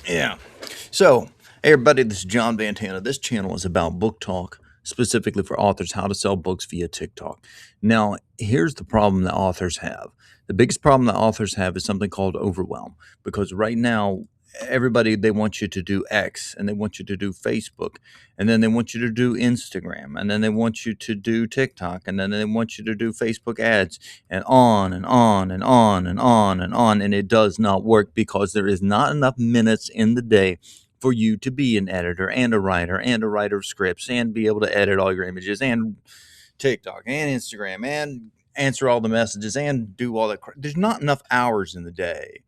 Yeah. So, hey everybody, this is John Vantana. This channel is about book talk, specifically for authors, how to sell books via TikTok. Now, here's the problem that authors have. The biggest problem that authors have is something called overwhelm, because right now, everybody they want you to do X and they want you to do Facebook, and then they want you to do Instagram, and then they want you to do TikTok, and then they want you to do Facebook ads, and on and on and on and on and on. And it does not work because there is not enough minutes in the day for you to be an editor and a writer of scripts and be able to edit all your images and TikTok and Instagram and answer all the messages and do all that. There's not enough hours in the day,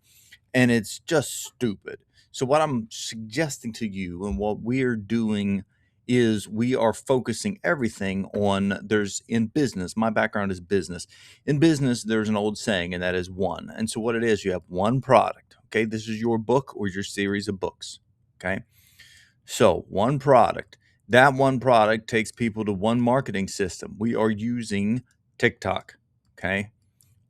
and it's just stupid. So what I'm suggesting to you and what we're doing is we are focusing everything on there's in business. My background is business. In business, there's an old saying, and that is one. And so what it is, you have one product. Okay, this is your book or your series of books. Okay, so one product. That one product takes people to one marketing system. We are using TikTok. Okay,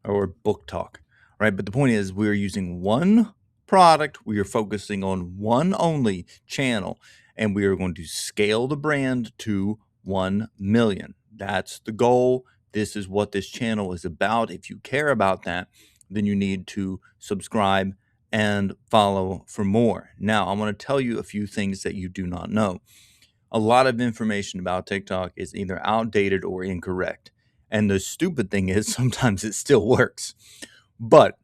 or book talk, right? But the point is, we're using one product, we are focusing on one only channel, and we are going to scale the brand to 1 million. That's the goal. This is what this channel is about. If you care about that, then you need to subscribe and follow for more. Now, I want to tell you a few things that you do not know. A lot of information about TikTok is either outdated or incorrect. And the stupid thing is sometimes it still works. But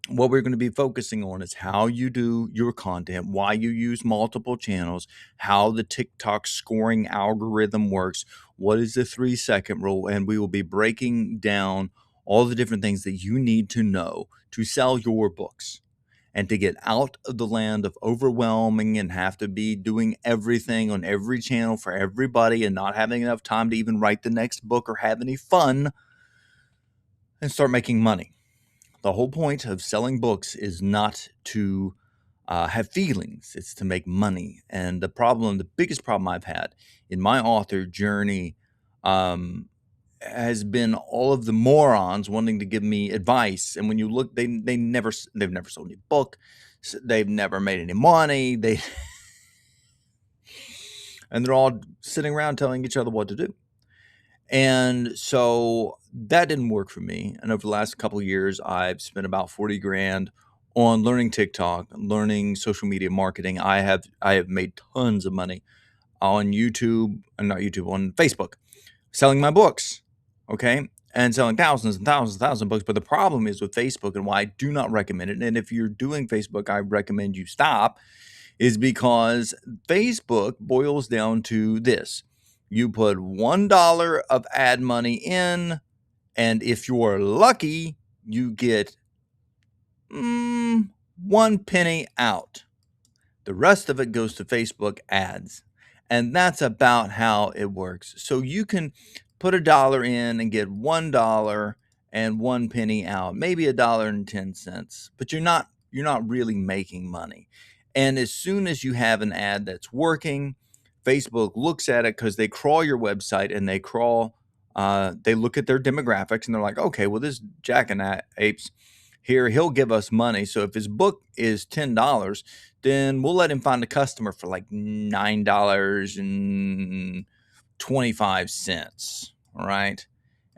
what we're going to be focusing on is how you do your content, why you use multiple channels, how the TikTok scoring algorithm works, what is the 3-second rule, and we will be breaking down all the different things that you need to know to sell your books and to get out of the land of overwhelming and have to be doing everything on every channel for everybody and not having enough time to even write the next book or have any fun and start making money. The whole point of selling books is not to have feelings, it's to make money. And the biggest problem I've had in my author journey um, has been all of the morons wanting to give me advice. And when you look, they've never sold any book, they've never made any money. And they're all sitting around telling each other what to do. And so that didn't work for me. And over the last couple of years, I've spent about 40 grand on learning TikTok, learning social media marketing. I have made tons of money on YouTube, not YouTube, on Facebook, selling my books. Okay. And selling thousands and thousands and thousands of books. But the problem is with Facebook, and why I do not recommend it, and if you're doing Facebook, I recommend you stop, is because Facebook boils down to this. You put $1 of ad money in, and if you're lucky, you get 1 penny out. The rest of it goes to Facebook ads. And that's about how it works. So you can put $1 in and get $1 and 1 penny out, maybe $1.10, but you're not really making money. And as soon as you have an ad that's working, Facebook looks at it because they crawl your website and they look at their demographics and they're like, okay, well, this jackanapes here, he'll give us money. So if his book is $10, then we'll let him find a customer for like $9.25. All right.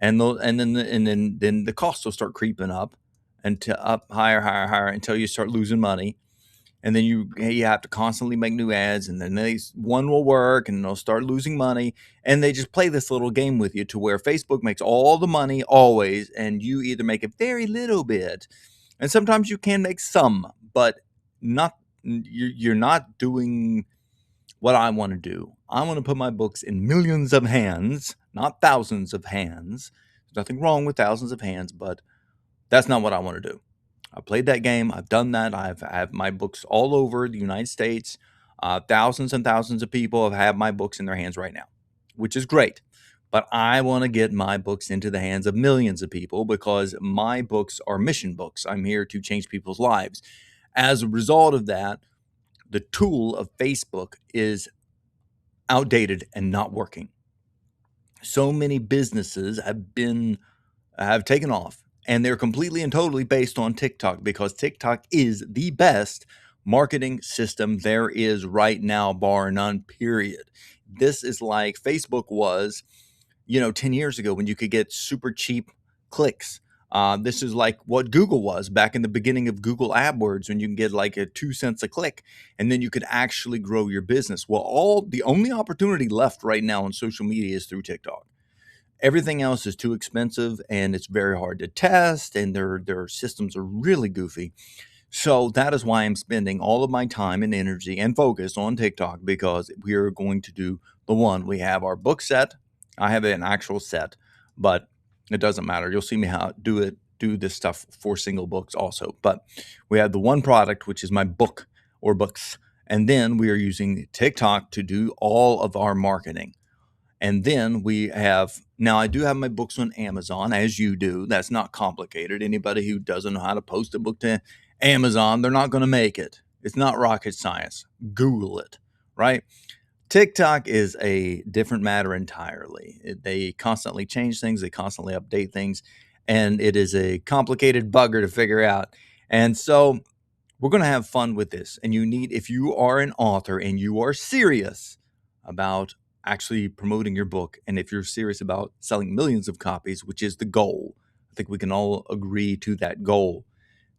And then the cost will start creeping up and to up higher until you start losing money. And then you have to constantly make new ads, and then one will work and they'll start losing money. And they just play this little game with you to where Facebook makes all the money always, and you either make a very little bit, and sometimes you can make some, but not you're not doing what I want to do. I want to put my books in millions of hands, not thousands of hands. There's nothing wrong with thousands of hands, but that's not what I want to do. I played that game. I've done that. I have my books all over the United States. Thousands and thousands of people have had my books in their hands right now, which is great. But I want to get my books into the hands of millions of people because my books are mission books. I'm here to change people's lives. As a result of that, the tool of Facebook is outdated and not working. So many businesses have taken off, and they're completely and totally based on TikTok because TikTok is the best marketing system there is right now, bar none, period. This is like Facebook was, 10 years ago when you could get super cheap clicks. This is like what Google was back in the beginning of Google AdWords when you can get like a 2 cents a click and then you could actually grow your business. Well, the only opportunity left right now on social media is through TikTok. Everything else is too expensive and it's very hard to test, and their systems are really goofy. So that is why I'm spending all of my time and energy and focus on TikTok, because we are going to do the one. We have our book set. I have an actual set, but it doesn't matter. You'll see me do this stuff for single books also. But we have the one product, which is my book or books. And then we are using TikTok to do all of our marketing. And then now I do have my books on Amazon, as you do. That's not complicated. Anybody who doesn't know how to post a book to Amazon, they're not going to make it. It's not rocket science. Google it, right? TikTok is a different matter entirely. They constantly change things, they constantly update things, and it is a complicated bugger to figure out. And so we're going to have fun with this. And if you are an author and you are serious about actually promoting your book, and if you're serious about selling millions of copies, which is the goal, I think we can all agree to that goal,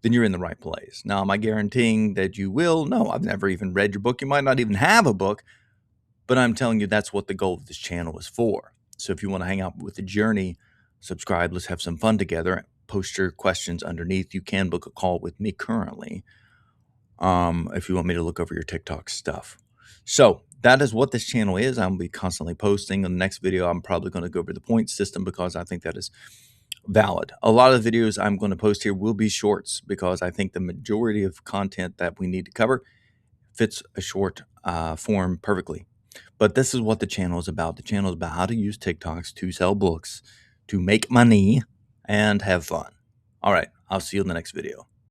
then you're in the right place. Now, am I guaranteeing that you will? No, I've never even read your book. You might not even have a book, but I'm telling you that's what the goal of this channel is for. So if you want to hang out with the journey, subscribe. Let's have some fun together. Post your questions underneath. You can book a call with me currently if you want me to look over your TikTok stuff. So that is what this channel is. I'm going to be constantly posting. In the next video, I'm probably going to go over the point system because I think that is valid. A lot of the videos I'm going to post here will be shorts because I think the majority of content that we need to cover fits a short form perfectly. But this is what the channel is about. The channel is about how to use TikToks to sell books, to make money, and have fun. All right, I'll see you in the next video.